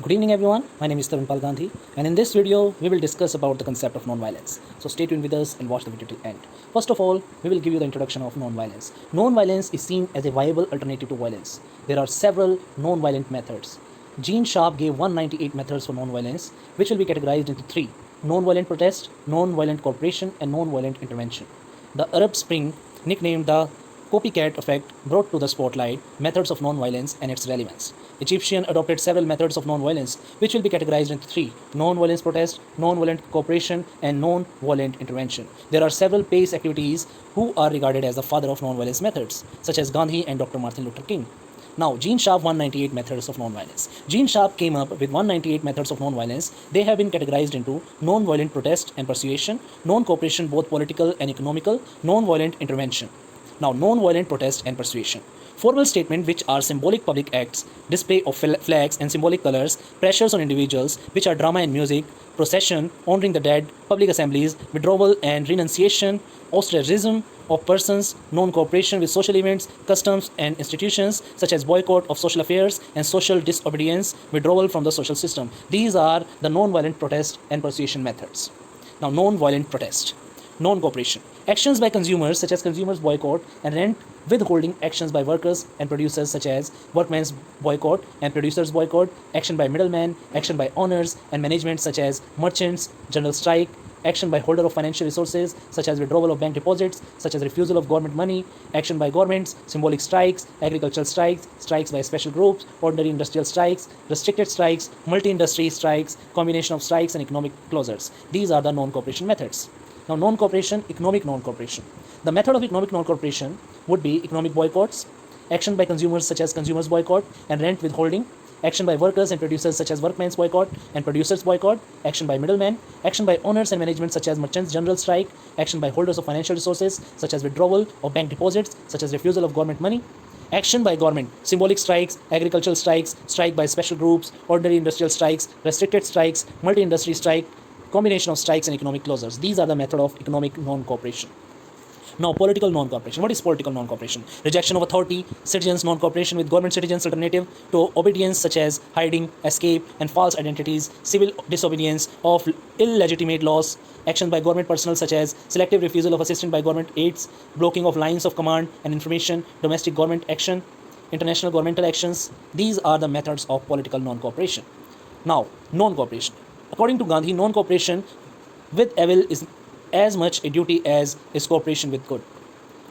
Good evening everyone, my name is Tarunpal Gandhi and in this video we will discuss about the concept of non-violence. So stay tuned with us and watch the video till end. First of all, we will give you the introduction of non-violence. Non-violence is seen as a viable alternative to violence. There are several non-violent methods. Gene Sharp gave 198 methods for non-violence, which will be categorized into three: non-violent protest, non-violent cooperation and non-violent intervention. The Arab Spring, nicknamed the copycat effect, brought to the spotlight methods of non-violence and its relevance. Egyptian adopted several methods of non-violence, which will be categorized into three: non-violence protest, non-violent cooperation, and non-violent intervention. There are several PACE activities who are regarded as the father of non-violence methods, such as Gandhi and Dr. Martin Luther King. Now, Gene Sharp 198 methods of non-violence. Gene Sharp came up with 198 methods of non-violence. They have been categorized into non-violent protest and persuasion, non-cooperation both political and economical, non-violent intervention. Now, non-violent protest and persuasion. Formal statements, which are symbolic public acts, display of flags and symbolic colors, pressures on individuals, which are drama and music, procession, honoring the dead, public assemblies, withdrawal and renunciation, ostracism of persons, non-cooperation with social events, customs and institutions, such as boycott of social affairs and social disobedience, withdrawal from the social system. These are the non-violent protest and persuasion methods. Now, non-violent protest. Non-cooperation. Actions by consumers, such as consumers boycott and rent withholding, actions by workers and producers, such as workmen's boycott and producers boycott, action by middlemen, action by owners and management, such as merchants, general strike, action by holder of financial resources, such as withdrawal of bank deposits, such as refusal of government money, action by governments, symbolic strikes, agricultural strikes, strikes by special groups, ordinary industrial strikes, restricted strikes, multi-industry strikes, combination of strikes and economic closures. These are the non-cooperation methods. Now, non-cooperation, economic non-cooperation. The method of economic non-cooperation would be economic boycotts, action by consumers such as consumers boycott and rent withholding, action by workers and producers such as workmen's boycott and producers boycott, action by middlemen, action by owners and management such as merchants general strike, action by holders of financial resources such as withdrawal of bank deposits, such as refusal of government money, action by government, symbolic strikes, agricultural strikes, strike by special groups, ordinary industrial strikes, restricted strikes, multi-industry strike, combination of strikes and economic closures. These are the method of economic non-cooperation. Now, political non-cooperation. What is political non-cooperation? Rejection of authority, citizens non-cooperation with government, citizens alternative to obedience, such as hiding, escape, and false identities, civil disobedience of illegitimate laws, action by government personnel such as selective refusal of assistance by government aids, blocking of lines of command and information, domestic government action, international governmental actions. These are the methods of political non-cooperation. Now, non-cooperation. According to Gandhi, non-cooperation with evil is as much a duty as is cooperation with good.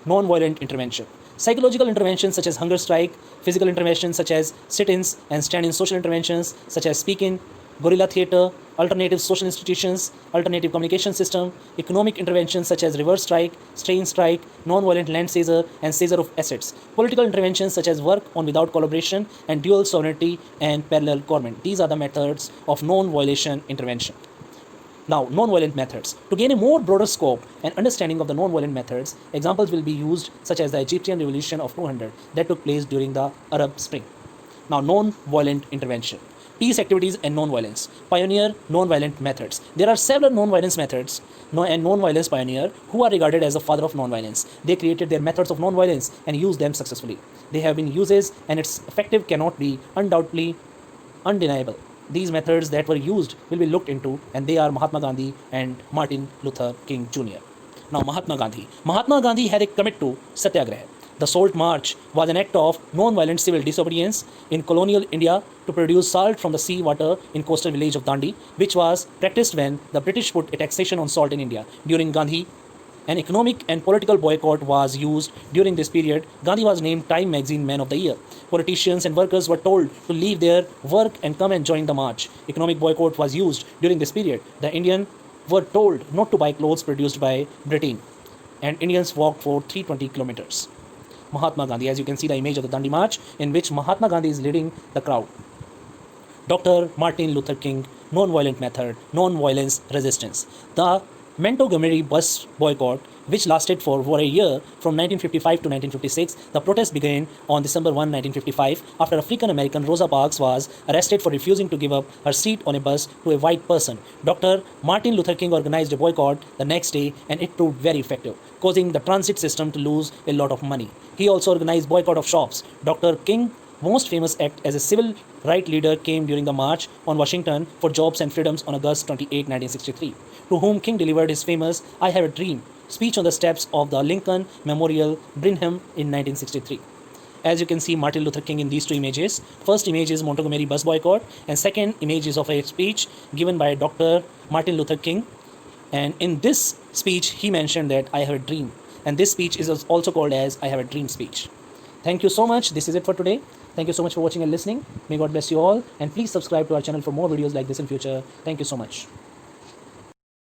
Non-violent intervention. Psychological interventions such as hunger strike, physical interventions such as sit-ins and stand-in, social interventions such as speak-in, guerrilla theatre, alternative social institutions, alternative communication system, economic interventions such as reverse strike, strain strike, non-violent land seizure and seizure of assets, political interventions such as work on without collaboration and dual sovereignty and parallel government. These are the methods of non-violation intervention. Now, non-violent methods. To gain a more broader scope and understanding of the non-violent methods, examples will be used such as the Egyptian revolution of 200 that took place during the Arab Spring. Now, non-violent intervention. Peace activities and non-violence. Pioneer non-violent methods. There are several non-violence methods and non-violence pioneer who are regarded as the father of non-violence. They created their methods of non-violence and used them successfully. They have been uses and its effective cannot be undoubtedly undeniable. These methods that were used will be looked into, and they are Mahatma Gandhi and Martin Luther King Jr. Now, Mahatma Gandhi. Mahatma Gandhi had a commit to Satyagraha. The Salt March was an act of non-violent civil disobedience in colonial India to produce salt from the sea water in coastal village of Dandi, which was practiced when the British put a taxation on salt in India. During Gandhi, an economic and political boycott was used. During this period, Gandhi was named Time Magazine Man of the Year. Politicians and workers were told to leave their work and come and join the march. Economic boycott was used during this period. The Indians were told not to buy clothes produced by Britain, and Indians walked for 320 kilometers. Mahatma Gandhi, as you can see the image of the Dandi March in which Mahatma Gandhi is leading the crowd. Dr. Martin Luther King, non-violent method, non-violence resistance. The Montgomery bus boycott, which lasted for over a year from 1955 to 1956, the protest began on December 1, 1955, after African-American Rosa Parks was arrested for refusing to give up her seat on a bus to a white person. Dr. Martin Luther King organized a boycott the next day, and it proved very effective, causing the transit system to lose a lot of money. He also organized boycott of shops. Dr. King most famous act as a civil rights leader came during the March on Washington for Jobs and Freedoms on August 28, 1963, to whom King delivered his famous I Have a Dream speech on the steps of the Lincoln Memorial, Brenham, in 1963. As you can see Martin Luther King in these two images. First image is Montgomery bus boycott, and second image is of a speech given by Dr. Martin Luther King. And in this speech, he mentioned that I have a dream. And this speech is also called as I have a dream speech. Thank you so much. This is it for today. Thank you so much for watching and listening. May God bless you all. And please subscribe to our channel for more videos like this in future. Thank you so much.